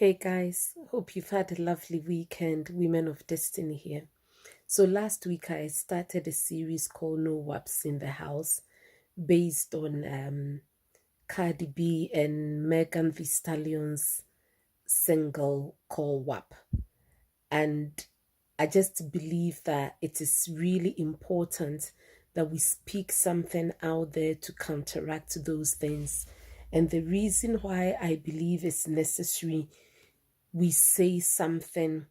Hey guys, hope you've had a lovely weekend, Women of Destiny here. So last week I started a series called No WAPs in the House based on Cardi B and Megan Thee Stallion's single called WAP. And I just believe that it is really important that we speak something out there to counteract those things. And the reason why I believe it's necessary we say something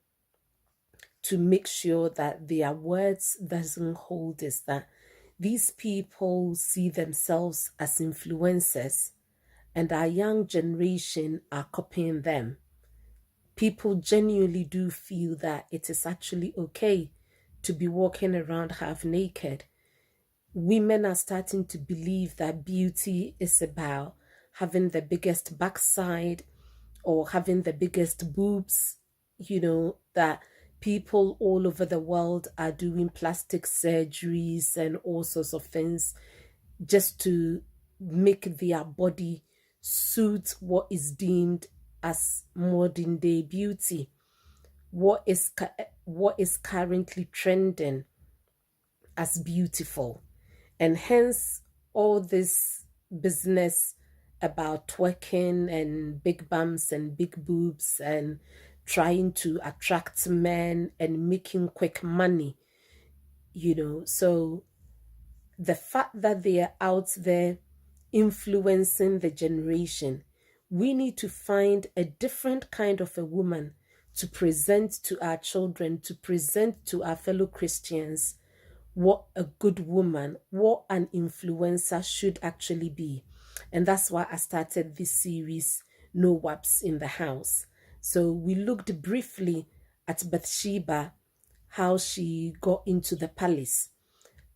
to make sure that their words doesn't hold is that these people see themselves as influencers and our young generation are copying them. People genuinely do feel that it is actually okay to be walking around half naked. Women are starting to believe that beauty is about having the biggest backside or having the biggest boobs, that people all over the world are doing plastic surgeries and all sorts of things just to make their body suit what is deemed as modern day beauty, what is currently trending as beautiful. And hence all this business about twerking and big bumps and big boobs and trying to attract men and making quick money. So the fact that they are out there influencing the generation, we need to find a different kind of a woman to present to our children, to present to our fellow Christians what a good woman, what an influencer should actually be. And that's why I started this series, No WAPs in the House. So we looked briefly at Bathseba, how she got into the palace.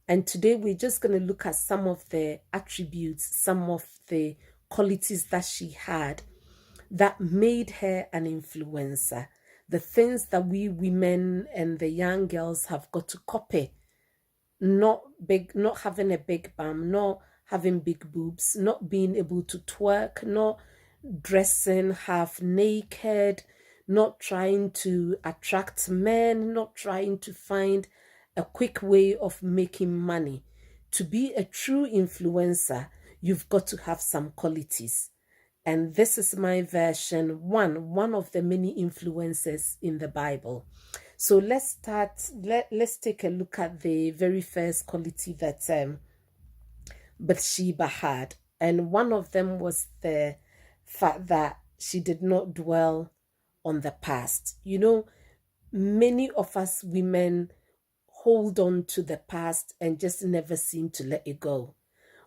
And today we're just going to look at some of the attributes, some of the qualities that she had that made her an influencer. The things that we women and the young girls have got to copy, not having a big bum, not having big boobs, not being able to twerk, not dressing half naked, not trying to attract men, not trying to find a quick way of making money. To be a true influencer, you've got to have some qualities. And this is my version one of the many influencers in the Bible. So let's start. Let's take a look at the very first quality that Bathsheba had. And one of them was the fact that she did not dwell on the past. Many of us women hold on to the past and just never seem to let it go.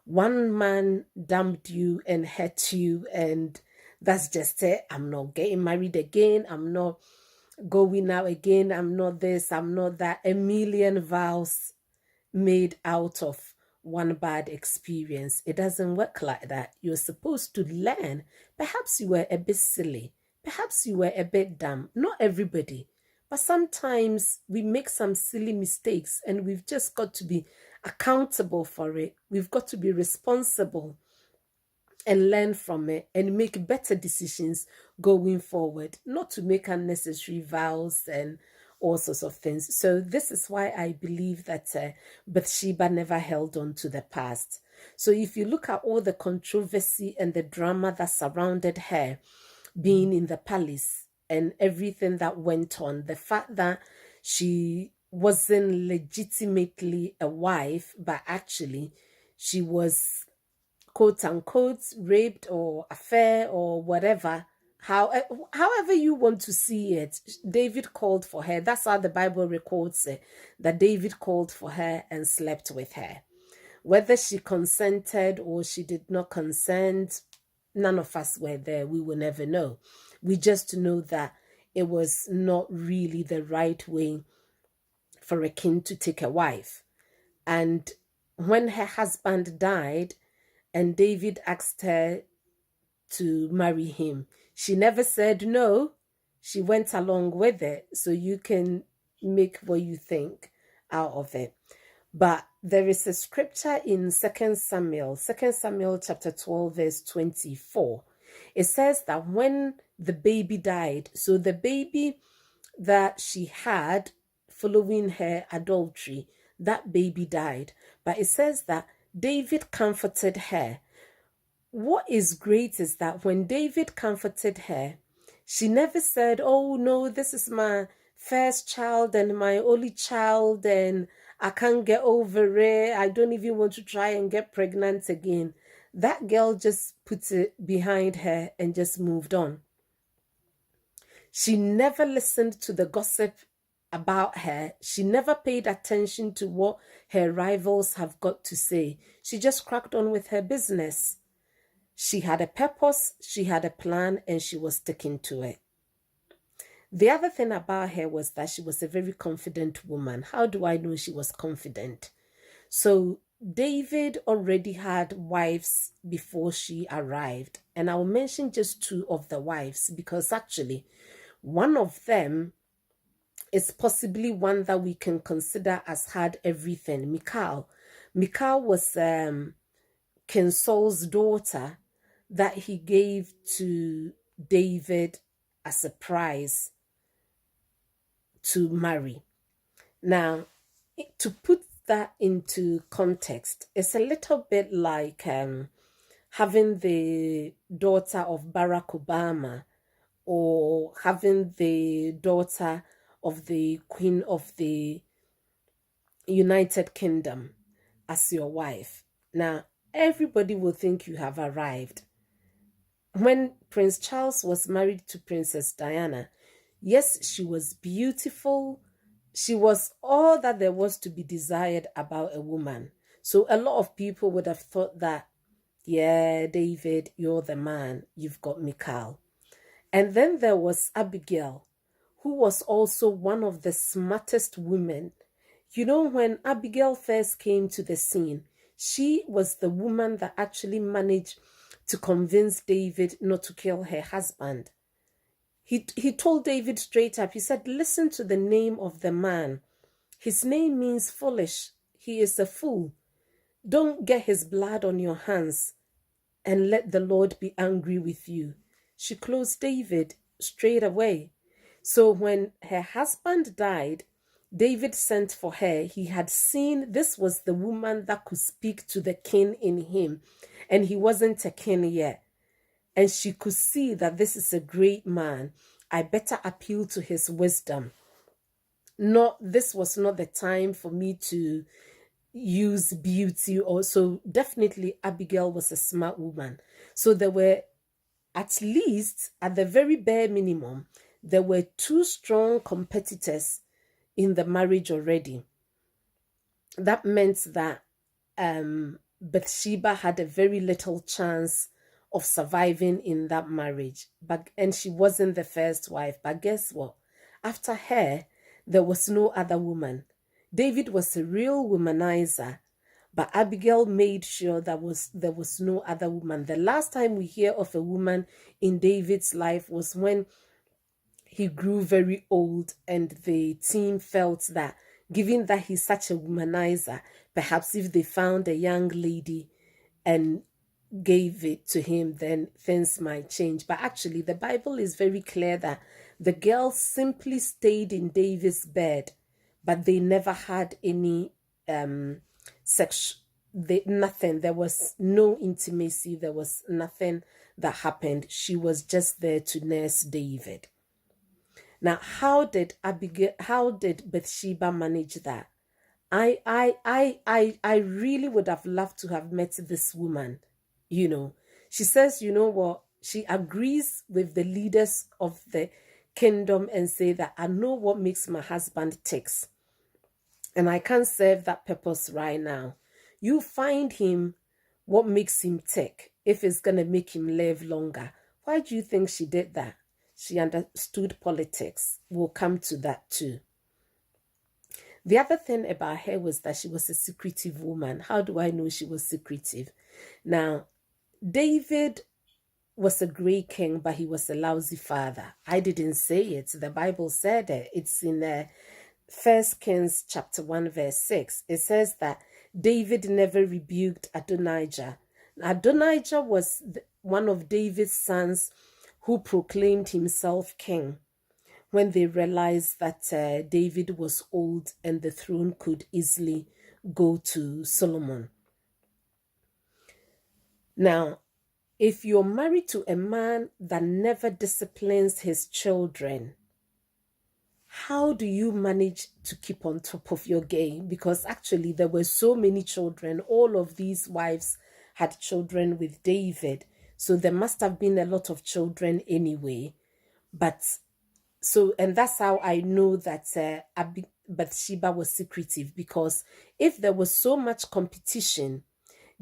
One man dumped you and hurt you, and that's just it. I'm not getting married again. I'm not going out again. I'm not this. I'm not that. A million vows made out of one bad experience. It doesn't work like that. You're supposed to learn. Perhaps you were a bit silly. Perhaps you were a bit dumb. Not everybody. But sometimes we make some silly mistakes and we've just got to be accountable for it. We've got to be responsible and learn from it and make better decisions going forward, not to make unnecessary vows and all sorts of things. So this is why I believe that Bathsheba never held on to the past. So if you look at all the controversy and the drama that surrounded her being in the palace and everything that went on, the fact that she wasn't legitimately a wife, but actually she was quote unquote raped or affair or whatever, however you want to see it. David called for her. That's how the Bible records it, that David called for her and slept with her. Whether she consented or she did not consent, none of us were there. We will never know. We just know that it was not really the right way for a king to take a wife. And when her husband died and David asked her to marry him, she never said no. She went along with it. So you can make what you think out of it. But there is a scripture in Second Samuel chapter 12, verse 24. It says that when the baby died, so the baby that she had following her adultery, that baby died. But it says that David comforted her. What is great is that when David comforted her, she never said, "Oh no, this is my first child and my only child, and I can't get over it. I don't even want to try and get pregnant again." That girl just put it behind her and just moved on. She never listened to the gossip about her. She never paid attention to what her rivals have got to say. She just cracked on with her business. She had a purpose, she had a plan, and she was sticking to it. The other thing about her was that she was a very confident woman. How do I know she was confident? So David already had wives before she arrived. And I'll mention just two of the wives because actually one of them is possibly one that we can consider as had everything. Michal. Michal was King Saul's daughter that he gave to David as a prize to marry. Now, to put that into context, it's a little bit like having the daughter of Barack Obama or having the daughter of the Queen of the United Kingdom as your wife. Now, everybody will think you have arrived. When Prince Charles was married to Princess Diana, yes, she was beautiful. She was all that there was to be desired about a woman. So a lot of people would have thought that, yeah, David, you're the man. You've got Michal. And then there was Abigail, who was also one of the smartest women. You know, when Abigail first came to the scene, she was the woman that actually managed to convince David not to kill her husband. He told David straight up, he said, "Listen to the name of the man. His name means foolish. He is a fool. Don't get his blood on your hands and let the Lord be angry with you." She closed David straight away. So when her husband died, David sent for her. He had seen this was the woman that could speak to the king in him, and he wasn't a king yet. And she could see that this is a great man. I better appeal to his wisdom. This was not the time for me to use beauty. Also, definitely Abigail was a smart woman. So there were, at least at the very bare minimum, there were two strong competitors in the marriage already. That meant that Bathseba had a very little chance of surviving in that marriage. And she wasn't the first wife. But guess what? After her, there was no other woman. David was a real womanizer, but Abigail made sure there was no other woman. The last time we hear of a woman in David's life was when he grew very old and the team felt that, given that he's such a womanizer, perhaps if they found a young lady and gave it to him, then things might change. But actually, the Bible is very clear that the girl simply stayed in David's bed, but they never had any sex. Nothing. There was no intimacy. There was nothing that happened. She was just there to nurse David. Now, how did Bathsheba manage that? I really would have loved to have met this woman. You know, she says, you know what? She agrees with the leaders of the kingdom and say that I know what makes my husband ticks, and I can't serve that purpose right now. You find him what makes him tick if it's gonna make him live longer. Why do you think she did that? She understood politics. We'll come to that too. The other thing about her was that she was a secretive woman. How do I know she was secretive? Now, David was a great king, but he was a lousy father. I didn't say it. The Bible said it. It's in 1 Kings chapter 1 verse 6. It says that David never rebuked Adonijah. Adonijah was one of David's sons who proclaimed himself king when they realized that David was old and the throne could easily go to Solomon. Now, if you're married to a man that never disciplines his children, how do you manage to keep on top of your game? Because actually, there were so many children. All of these wives had children with David. So there must have been a lot of children anyway. But so, and that's how I know that Bathsheba was secretive, because if there was so much competition,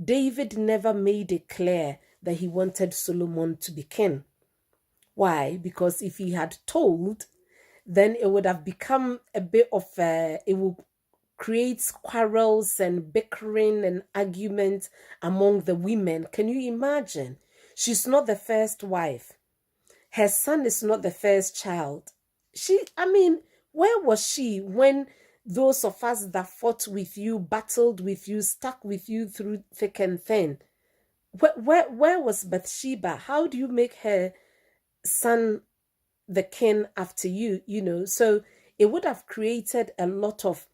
David never made it clear that he wanted Solomon to be king. Why? Because if he had told, then it would have become a bit of it would create quarrels and bickering and argument among the women. Can you imagine? She's not the first wife. Her son is not the first child. Where was she when those of us that fought with you, battled with you, stuck with you through thick and thin? Where was Bathsheba? How do you make her son the king after you? So it would have created a lot of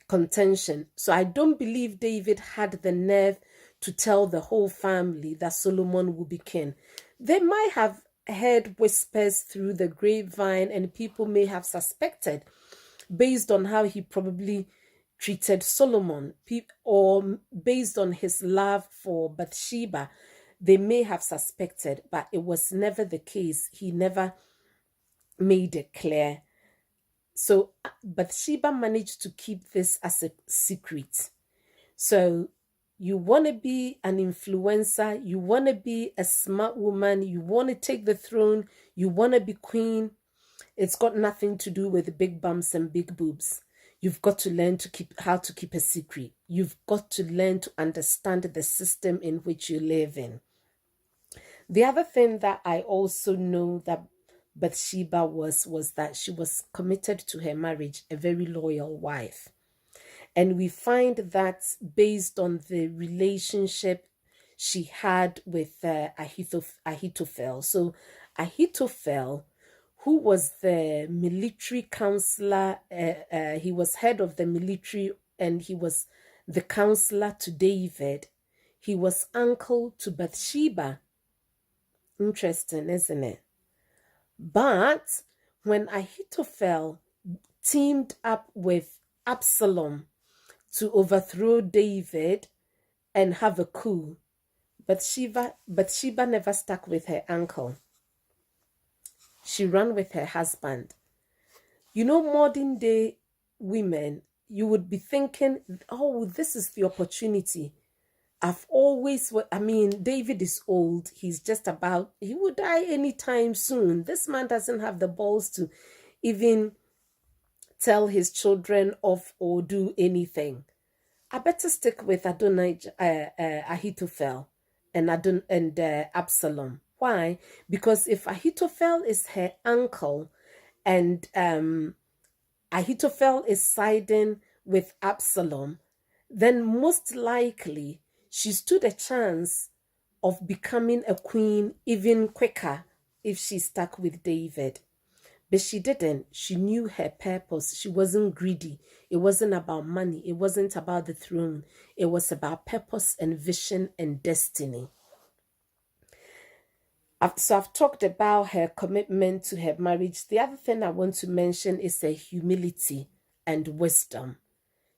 contention. So I don't believe David had the nerve to tell the whole family that Solomon would be king. They might have heard whispers through the grapevine, and people may have suspected based on how he probably treated Solomon, or based on his love for Bathsheba. They may have suspected, but it was never the case. He never made it clear. So Bathsheba managed to keep this as a secret. So you want to be an influencer, you want to be a smart woman, you want to take the throne, you want to be queen. It's got nothing to do with big bumps and big boobs. You've got to learn how to keep a secret. You've got to learn to understand the system in which you live in. The other thing that I also know that Bathsheba was that she was committed to her marriage, a very loyal wife. And we find that based on the relationship she had with Ahithophel. So Ahithophel, who was the military counselor, he was head of the military and he was the counselor to David. He was uncle to Bathsheba. Interesting, isn't it? But when Ahithophel teamed up with Absalom to overthrow David and have a coup, Bathsheba never stuck with her uncle. She ran with her husband. Modern day women, you would be thinking, oh, this is the opportunity. David is old. He will die anytime soon. This man doesn't have the balls to even tell his children off or do anything. I better stick with Ahithophel and Absalom. Why? Because if Ahithophel is her uncle and Ahithophel is siding with Absalom, then most likely she stood a chance of becoming a queen even quicker if she stuck with David. But she didn't. She knew her purpose. She wasn't greedy. It wasn't about money. It wasn't about the throne. It was about purpose and vision and destiny. So I've talked about her commitment to her marriage. The other thing I want to mention is her humility and wisdom.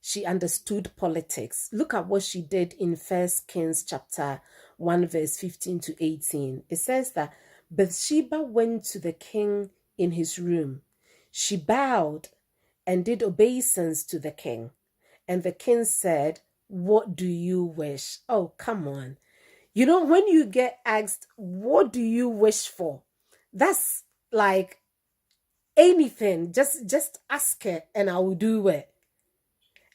She understood politics. Look at what she did in 1 Kings chapter 1 verse 15 to 18. It says that Bathsheba went to the king in his room. She bowed and did obeisance to the king. And the king said, "What do you wish?" Oh, come on. When you get asked, what do you wish for? That's like anything. Just ask it and I will do it.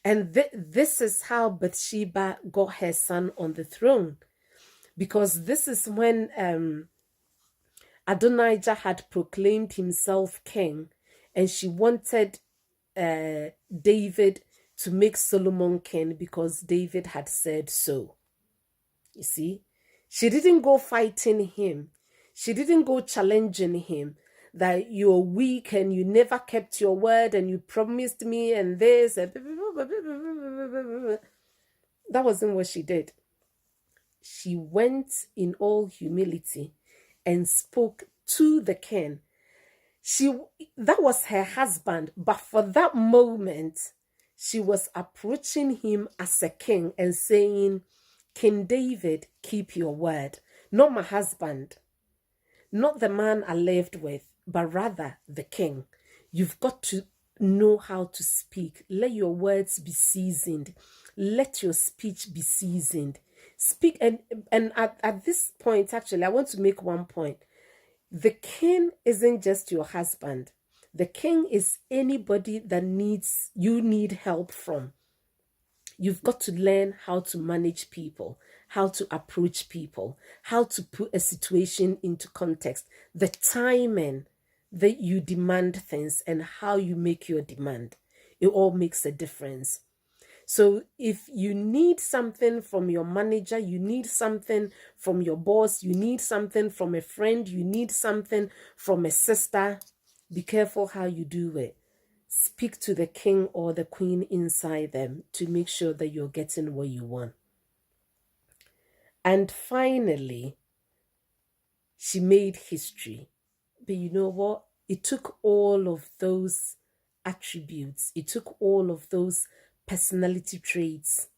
And this is how Bathsheba got her son on the throne. Because this is when Adonijah had proclaimed himself king, and she wanted David to make Solomon king because David had said so. You see? She didn't go fighting him. She didn't go challenging him that you're weak and you never kept your word and you promised me and this. And that wasn't what she did. She went in all humility and spoke to the king. That was her husband, but for that moment, she was approaching him as a king and saying, King David, keep your word. Not my husband, not the man I lived with, but rather the king. You've got to know how to speak. Let your words be seasoned. Let your speech be seasoned. Speak. And at this point, actually, I want to make one point. The king isn't just your husband. The king is anybody that you need help from. You've got to learn how to manage people, how to approach people, how to put a situation into context, the timing that you demand things and how you make your demand. It all makes a difference. So if you need something from your manager, you need something from your boss, you need something from a friend, you need something from a sister, be careful how you do it. Speak to the king or the queen inside them to make sure that you're getting what you want. And finally, she made history. But you know what? It took all of those attributes, it took all of those personality traits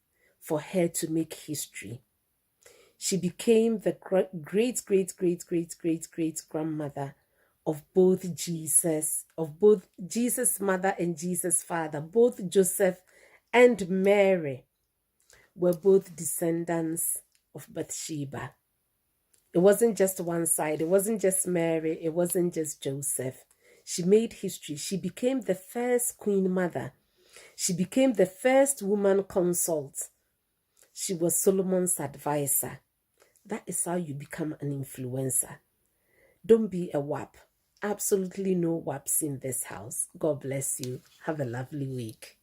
for her to make history. She became the great grandmother of both Jesus' mother and Jesus' father. Both Joseph and Mary were both descendants of Bathseba. It wasn't just one side. It wasn't just Mary. It wasn't just Joseph. She made history. She became the first queen mother. She became the first woman consult. She was Solomon's advisor. That is how you become an influencer. Don't be a WAP. Absolutely no WAPs in this house. God bless you. Have a lovely week.